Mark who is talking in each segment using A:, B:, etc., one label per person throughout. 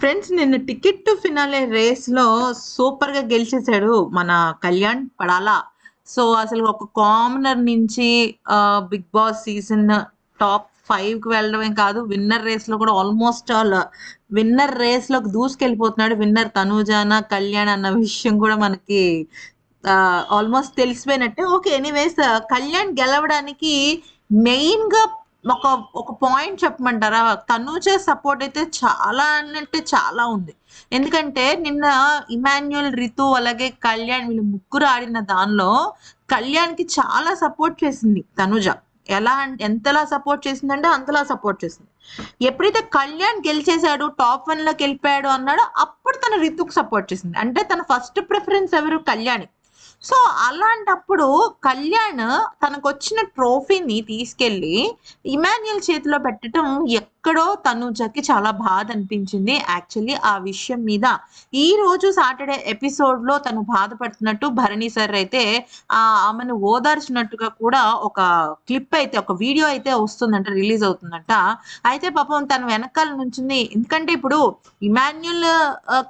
A: Friends నిన్న ticket to finale రేస్‌లో సూపర్‌గా గెలిచేసాడు మన కళ్యాణ్ పడాలా. సో, అసలు ఒక కామనర్ నుంచి 'బిగ్ బాస్' సీజన్ టాప్ 5కి వెళ్ళడమే కాదు, విన్నర్ రేస్‌లో కూడా ఆల్‌మోస్ట్ ఆల్ విన్నర్ రేస్‌లోకి దూసుకెళ్ళిపోతున్నాడు. విన్నర్ తనూజానా, కళ్యాణ్ అన్న విషయం కూడా మనకి ఆల్‌మోస్ట్ తెలిసిపోయినట్టే. ఓకే. ఎనీవేస్ కళ్యాణ్ గెలవడానికి మెయిన్‌గా ఒక ఒక పాయింట్ చెప్పమంటారా? తనూజ సపోర్ట్ అయితే చాలా అంటే చాలా ఉంది. ఎందుకంటే నిన్న ఇమాన్యుయల్, రితు అలాగే కళ్యాణ్ వీళ్ళు ముగ్గురు ఆడిన దానిలో కళ్యాణ్‌కి చాలా సపోర్ట్ చేసింది తనూజ. ఎంతలా సపోర్ట్ చేసిందంటే అంతలా సపోర్ట్ చేసింది. ఎప్పుడైతే కళ్యాణ్ గెలిచేసాడు, టాప్ 1లోకెళ్ళిపోయాడు అన్నాడో అప్పుడు తను రితుకి సపోర్ట్ చేసింది. అంటే తన ఫస్ట్ ప్రిఫరెన్స్ ఎవరు? కళ్యాణే. సో, అలాంటప్పుడు కళ్యాణ్ తనకొచ్చిన ట్రోఫీని తీసుకెళ్ళి ఇమాన్యుయల్ చేతిలో పెట్టటం ఎక్కడో తనూజకి చాలా బాధ అనిపించింది. యాక్చువల్లీ ఆ విషయం మీద ఈరోజు సాటర్‌డే ఎపిసోడ్‌లో తను బాధపడుతున్నట్టు భరణి సార్ అయితే ఆమెను ఓదార్చినట్టుగా కూడా ఒక క్లిప్ అయితే, ఒక వీడియో అయితే వస్తుందంట. రిలీజ్ అవుతుందంట. అయితే పాపం తను వెనకాల నుంచుంది. ఎందుకంటే ఇప్పుడు ఇమాన్యుయల్,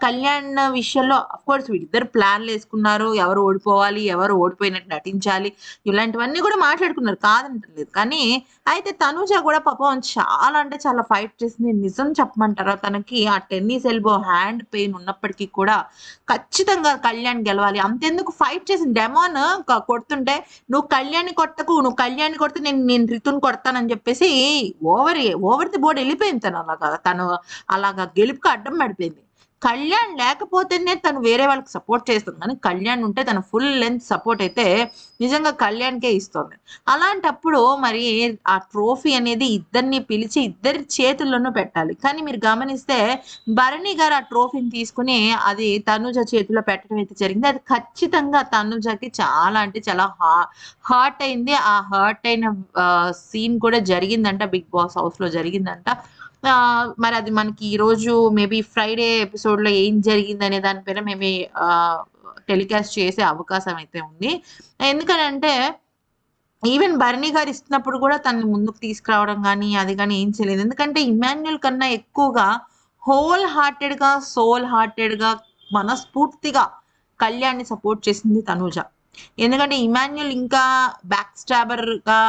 A: కళ్యాణ్ విషయంలో ఆఫ్‌కోర్స్ వీళ్ళిద్దరు ప్లాన్‌లేసుకున్నారు. ఎవరు ఓడిపోవాలి, ఎవరు ఓడిపోయినట్టు నటించాలి. ఇలాంటివన్నీ కూడా మాట్లాడుకున్నారు. కాదంటలేదు. కానీ అయితే తనూజ కూడా పాపం చాలా అంటే చాలా ఫైట్ చేసింది. నిజం చెప్పమంటారా? తనకి ఆ టెన్నిస్ ఎల్బో హ్యాండ్ పెయిన్ ఉన్నప్పటికీ కూడా ఖచ్చితంగా కళ్యాణ్ గెలవాలి. అంతెందుకు ఫైట్ చేసింది. డెమాన్ కొడుతుంటే "నువ్వు కళ్యాణ్‌ని కొట్టకు. నువ్వు కళ్యాణ్‌ని కొడితే నేను నేను రితుని కొడతానని" చెప్పేసి ఓవర్ ది బోర్డ్ ఎళ్ళిపోయింది తను అలాగా. తను అలాగా గెలుపుకి అడ్డం పడిపోయింది. కళ్యాణ్ లేకపోతేనే తను వేరే వాళ్ళకి సపోర్ట్ చేస్తుంది. కానీ కళ్యాణ్ ఉంటే తన ఫుల్ లెంగ్త్ సపోర్ట్ అయితే నిజంగా కళ్యాణ్‌కే ఇస్తుంది. అలాంటప్పుడు మరి ఆ ట్రోఫీ అనేది ఇద్దరిని పిలిచి ఇద్దరి చేతుల్లోనూ పెట్టాలి. కానీ మీరు గమనిస్తే భరణి గారు ఆ ట్రోఫీని తీసుకొని అది తనుజ చేతిలో పెట్టడం అయితే జరిగింది. అది ఖచ్చితంగా తనుజకి చాలా అంటే చాలా హర్ట్ అయింది. ఆ హర్ట్ అయిన సీన్ కూడా జరిగిందంట. బిగ్ బాస్ హౌస్‌లో జరిగిందంట. మరి అది మనకి ఈరోజు మేబీ ఫ్రైడే ఎపిసోడ్‌లో ఏం జరిగిందనే దాని పైన మేబీ టెలికాస్ట్ చేసే అవకాశం అయితే ఉంది. ఎందుకనంటే ఈవెన్ భరణి గారు ఇస్తున్నప్పుడు కూడా తనని ముందుకు తీసుకురావడం గాని, అది గాని ఏం చేయలేదు. ఎందుకంటే ఇమాన్యుయల్ కన్నా ఎక్కువగా సోల్ హార్టెడ్‌గా మనస్ఫూర్తిగా కళ్యాణ్‌ని సపోర్ట్ చేసింది తనూజ. ఎందుకంటే ఇమాన్యుయల్ ఇంకా బ్యాక్ స్టాబర్‌గా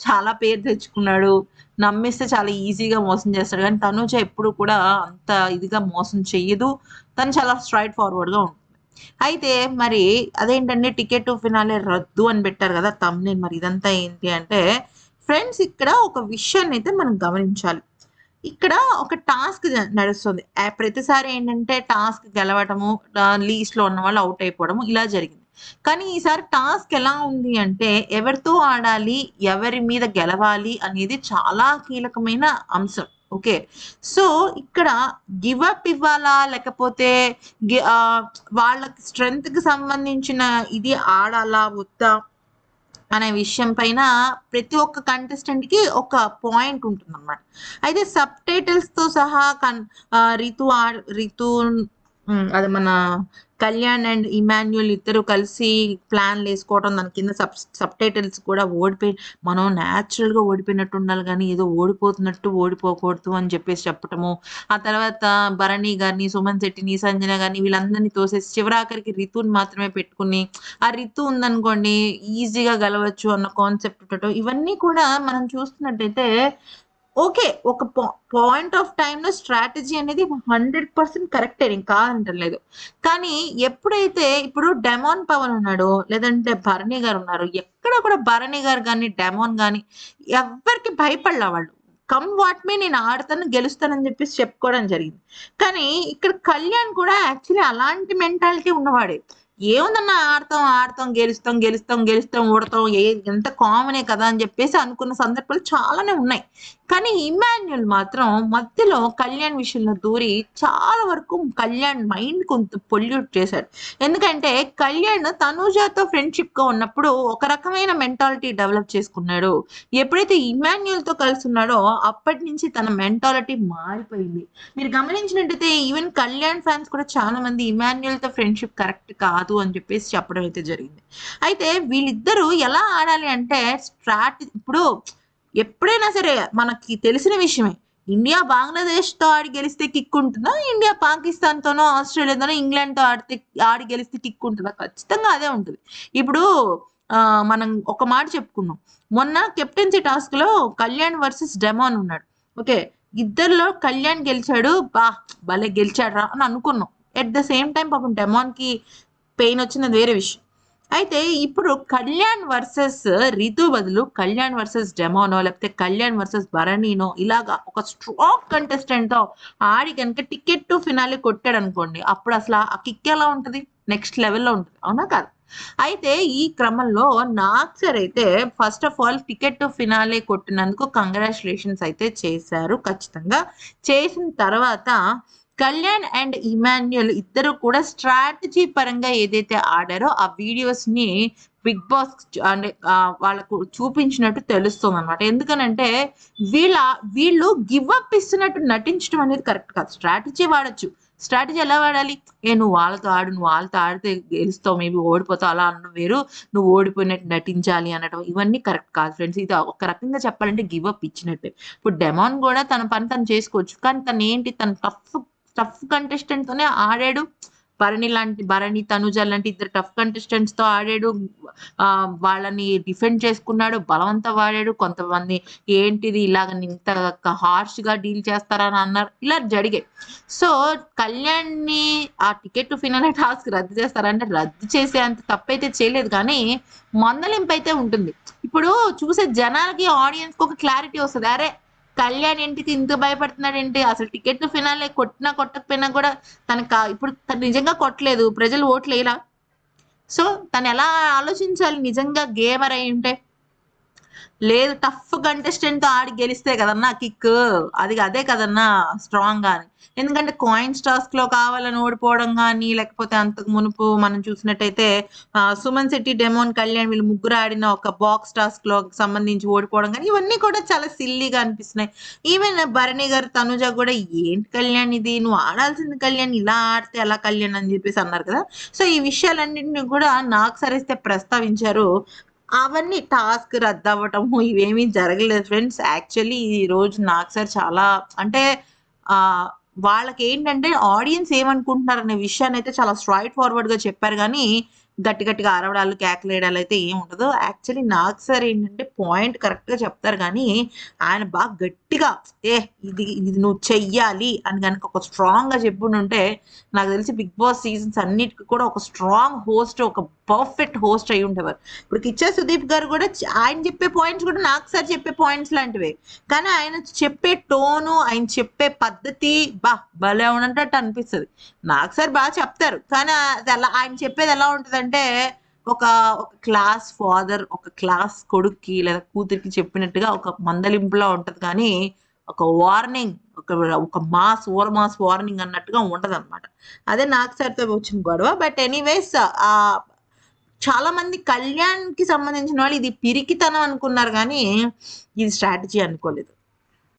A: చాలా పేరు తెచ్చుకున్నాడు. నమ్మిస్తే చాలా ఈజీగా మోసం చేస్తాడు. కానీ తనూజ ఎప్పుడు కూడా అంత ఇదిగా మోసం చెయ్యదు. తను చాలా స్ట్రెయిట్ ఫార్వర్డ్‌గా ఉంటుంది. అయితే మరి అదేంటండి టికెట్ టు ఫినాలే రద్దు అని పెట్టారు కదా! థంబ్‌నెయిల్. మరి ఇదంతా ఏంటి అంటే, ఫ్రెండ్స్ ఇక్కడ ఒక విషయాన్నయితే మనం గమనించాలి. ఇక్కడ ఒక టాస్క్ నడుస్తుంది. ప్రతిసారి ఏంటంటే టాస్క్ గెలవటము, లీస్ట్‌లో ఉన్నవాళ్ళు ఔట్ అయిపోవడము ఇలా జరిగింది. కానీ ఈసారి టాస్క్ ఎలా ఉంది అంటే ఎవరితో ఆడాలి, ఎవరి మీద గెలవాలి అనేది చాలా కీలకమైన అంశం. ఓకే. సో, ఇక్కడ గివ్ అప్ ఇవ్వాలా? లేకపోతే వాళ్ళకి స్ట్రెంగ్త్‌కి సంబంధించిన ఇది ఆడాలా? వద్దా? అనే విషయం పైన ప్రతి ఒక్క కంటెస్టెంట్‌కి ఒక పాయింట్ ఉంటుందన్నమాట. అయితే సబ్‌టైటిల్స్‌తో సహా రితు అది మన కళ్యాణ్ అండ్ ఇమాన్యుయల్ ఇద్దరు కలిసి ప్లాన్‌లేసుకోవడం, దాని కింద సబ్‌టైటిల్స్ కూడా మనం నేచురల్‌గా ఓడిపోయినట్టు ఉండాలి గానీ, ఏదో ఓడిపోతున్నట్టు ఓడిపోకూడదు అని చెప్పేసి చెప్పటము. ఆ తర్వాత భరణి గారిని, సుమన్ శెట్టిని, సంజన గారిని వీళ్ళందరిని తోసేసి చివరాఖరికి రితుని మాత్రమే పెట్టుకొని ఆ రితు ఉందనుకోండి ఈజీగా గెలవచ్చు అన్న కాన్సెప్ట్ ఉండటం. ఇవన్నీ కూడా మనం చూస్తున్నట్టయితే ఓకే. ఒక పాయింట్ ఆఫ్ టైమ్‌లో స్ట్రాటజీ అనేది 100% కరెక్టే. నేను కాదంటలేదు. కానీ ఎప్పుడైతే ఇప్పుడు డెమాన్ పవన్ ఉన్నాడో, లేదంటే భరణి గారున్నారు. ఎక్కడ కూడా భరణి గారు గాని, డెమాన్ గాని ఎవ్వరికీ భయపడలా వాళ్ళు. కమ్ వాట్ మే నేను ఆడతాను, గెలుస్తానని చెప్పేసి చెప్పుకోవడం జరిగింది. కానీ ఇక్కడ కళ్యాణ్ కూడా యాక్చువల్లీ అలాంటి మెంటాలిటీ ఉన్నవాడే. ఏముందన్నా ఆడతాం, ఆడతాం, గెలుస్తాం, ఓడతాం ఎంత కామనే కదా! అని చెప్పేసి అనుకున్న సందర్భాలు చాలానే ఉన్నాయి. కానీ ఇమాన్యుయల్ మాత్రం మధ్యలో కళ్యాణ్ విషయంలో దూరి చాలా వరకు కళ్యాణ్ మైండ్ కొంత పొల్యూట్ చేశాడు. ఎందుకంటే కళ్యాణ్ తనూజతో ఫ్రెండ్‌షిప్‌గా ఉన్నప్పుడు ఒక రకమైన మెంటాలిటీ డెవలప్ చేసుకున్నాడు. ఎప్పుడైతే ఇమాన్యుయల్‌తో కలిసున్నాడో అప్పటి నుంచి తన మెంటాలిటీ మారిపోయింది. మీరు గమనించినట్టయితే ఈవెన్ కళ్యాణ్ ఫ్యాన్స్ కూడా చాలా మంది ఇమాన్యుయల్‌తో ఫ్రెండ్‌షిప్ కరెక్ట్ కాదు అని చెప్పేసి చెప్పడం అయితే జరిగింది. అయితే వీళ్ళిద్దరూ ఎలా ఆడాలి అంటే ఇప్పుడు ఎప్పుడైనా సరే మనకి తెలిసిన విషయమే. ఇండియా బంగ్లాదేశ్‌తో ఆడి గెలిస్తే కిక్ ఉంటుందా? ఇండియా పాకిస్తాన్‌తోనో, ఆస్ట్రేలియాతోనో, ఇంగ్లాండ్‌తో ఆడి గెలిస్తే కిక్ ఉంటదా? ఖచ్చితంగా అదే ఉంటది. ఇప్పుడు మనం ఒక మాట చెప్పుకుందాం. మొన్న కెప్టెన్సీ టాస్క్‌లో కళ్యాణ్ వర్సెస్ డెమాన్ ఉన్నాడు. ఓకే. ఇద్దరిలో కళ్యాణ్ గెలిచాడు. భలే గెలిచాడురా అని అనుకున్నాం. ఎట్ ద సేమ్ టైమ్ పాపం డెమాన్‌కి పెయిన్ వచ్చింది అది వేరే విషయం. అయితే ఇప్పుడు కళ్యాణ్ వర్సెస్ రితు బదులు కళ్యాణ్ వర్సెస్ డెమోనో లేకపోతే కళ్యాణ్ వర్సెస్ భరణినో ఇలాగా ఒక స్ట్రాంగ్ కంటెస్టెంట్ తో ఆడి కనుక టికెట్ టు ఫినాలే కొట్టాడు అనుకోండి అప్పుడు అసలు ఆ కిక్ ఎలా ఉంటది నెక్స్ట్ లెవెల్లో ఉంటుంది అవునా కాదు అయితే ఈ క్రమంలో నాగ్ సార్ అయితే first of all ticket to finale కొట్టినందుకు కంగ్రాచులేషన్స్ అయితే చేశారు ఖచ్చితంగా చేసిన తర్వాత కళ్యాణ్ అండ్ ఇమాన్యుయల్ ఇద్దరు కూడా స్ట్రాటజీ పరంగా ఏదైతే ఆడారో ఆ వీడియోస్ ని బిగ్ బాస్ అంటే వాళ్ళకు చూపించినట్టు తెలుస్తుంది అనమాట ఎందుకనంటే వీళ్ళ వీళ్ళు గివ్ అప్ ఇస్తున్నట్టు నటించడం అనేది కరెక్ట్ కాదు స్ట్రాటజీ వాడచ్చు స్ట్రాటజీ ఎలా వాడాలి నువ్వు వాళ్ళతో ఆడు నువ్వు వాళ్ళతో ఆడితే గెలుస్తావు మేబీ ఓడిపోతావు అలా అనడం వేరు నువ్వు ఓడిపోయినట్టు నటించాలి అనడం ఇవన్నీ కరెక్ట్ కాదు ఫ్రెండ్స్ ఇది ఒక రకంగా చెప్పాలంటే గివ్ అప్ ఇచ్చినట్టే ఇప్పుడు డెమాన్ కూడా తన పని తను చేసుకోవచ్చు కానీ తను ఏంటి తను టఫ్ కంటెస్టెంట్ తోనే ఆడాడు భరణి తనుజ లాంటి ఇద్దరు టఫ్ కంటెస్టెంట్స్ తో ఆడాడు వాళ్ళని డిఫెండ్ చేసుకున్నాడు బలవంతం వాడాడు కొంతమంది ఏంటిది ఇలాగ ఇంత హార్ష్ గా డీల్ చేస్తారని అన్నారు ఇలా జరిగాయి సో కళ్యాణ్ ని ఆ టికెట్ ఫినాలే టాస్క్ రద్దు చేస్తారంటే రద్దు చేసే అంత తప్పైతే చేయలేదు కానీ మందలింపు అయితే ఉంటుంది ఇప్పుడు చూసే జనాలకి ఆడియన్స్ కి ఒక క్లారిటీ వస్తుంది అరే కళ్యాణ్ ఏంటికి ఇంత భయపడుతున్నాడు ఏంటి అసలు టికెట్ ఫినాలే కొట్టినా కొట్టకపోయినా కూడా తనకు ఇప్పుడు తను నిజంగా కొట్టలేదు ప్రజలు ఓట్లు వేయలా సో తను ఎలా ఆలోచించాలి నిజంగా గేమర్ అయి ఉంటే లేదు టఫ్ కంటెస్టెంట్ తో ఆడి గెలిస్తే కదన్నా కిక్ అదే కదన్నా స్ట్రాంగ్ గాని ఎందుకంటే కాయిన్స్ టాస్క్ లో కావాలని ఓడిపోవడం కానీ లేకపోతే అంతకు మునుపు మనం చూసినట్టయితే సుమన్ శెట్టి డెమోన్ కళ్యాణ్ వీళ్ళు ముగ్గురు ఆడిన ఒక బాక్స్ టాస్క్ లో సంబంధించి ఓడిపోవడం కానీ ఇవన్నీ కూడా చాలా సిల్లీగా అనిపిస్తున్నాయి ఈవెన్ భరణి గారు తనుజ కూడా ఏంటి కళ్యాణ్ ఇది నువ్వు ఆడాల్సింది కళ్యాణ్ ఇలా ఆడితే ఎలా కళ్యాణ్ అని చెప్పేసి అన్నారు కదా సో ఈ విషయాలన్నింటినీ కూడా నాకు సరిస్తే ప్రస్తావించారు అవన్నీ టాస్క్ రద్దవ్వటము ఇవేమీ జరగలేదు ఫ్రెండ్స్. యాక్చువల్లీ ఈ రోజు నాకు సార్ చాలా అంటే వాళ్ళకేంటంటే ఆడియన్స్ ఏమనుకుంటున్నారనే విషయాన్నయితే చాలా స్ట్రెయిట్ ఫార్వర్డ్‌గా చెప్పారు గానీ, గట్టి గట్టిగా అరవడాలు, కేకలేయడాలు అయితే ఏమి ఉండదు. యాక్చువల్లీ నాగ్ సార్ ఏంటంటే పాయింట్ కరెక్ట్‌గా చెప్తారు గానీ, ఆయన బాగా గట్టిగా ఇది నువ్వు చెయ్యాలి అని గనుక ఒక స్ట్రాంగ్‌గా చెప్పుండుంటే నాకు తెలిసి 'బిగ్ బాస్' సీజన్స్ అన్నిటికి కూడా ఒక స్ట్రాంగ్ హోస్ట్, ఒక పర్ఫెక్ట్ హోస్ట్ అయ్యి ఉండేవారు. ఇప్పుడు 'కిచ్చా సుదీప్' గారు కూడా ఆయన చెప్పే పాయింట్స్ కూడా నాగ్ సార్ చెప్పే పాయింట్స్ లాంటివే. కానీ ఆయన చెప్పే టోను, ఆయన చెప్పే పద్ధతి భలే ఉన్నట్టు అనిపిస్తది. నాగ్ సార్ బాగా చెప్తారు. కానీ అది ఎలా ఆయన చెప్పేది ఎలా ఉంటదంటే ఒక ఒక క్లాస్ ఫాదర్, ఒక క్లాస్ కొడుక్కి లేదా కూతురికి చెప్పినట్టుగా ఒక మందలింపులా ఉంటది కానీ, ఒక వార్నింగ్ ఒక మాస్ వార్నింగ్ అన్నట్టుగా ఉండదనమాట. అదే నాగ్ సార్‌తో వచ్చిన గొడవ. బట్ ఎనీవేస్ చాలా మంది కళ్యాణ్‌కి సంబంధించిన వాళ్ళు ఇది పిరికితనం అనుకున్నారు గానీ, ఇది స్ట్రాటజీ అనుకోలేదు.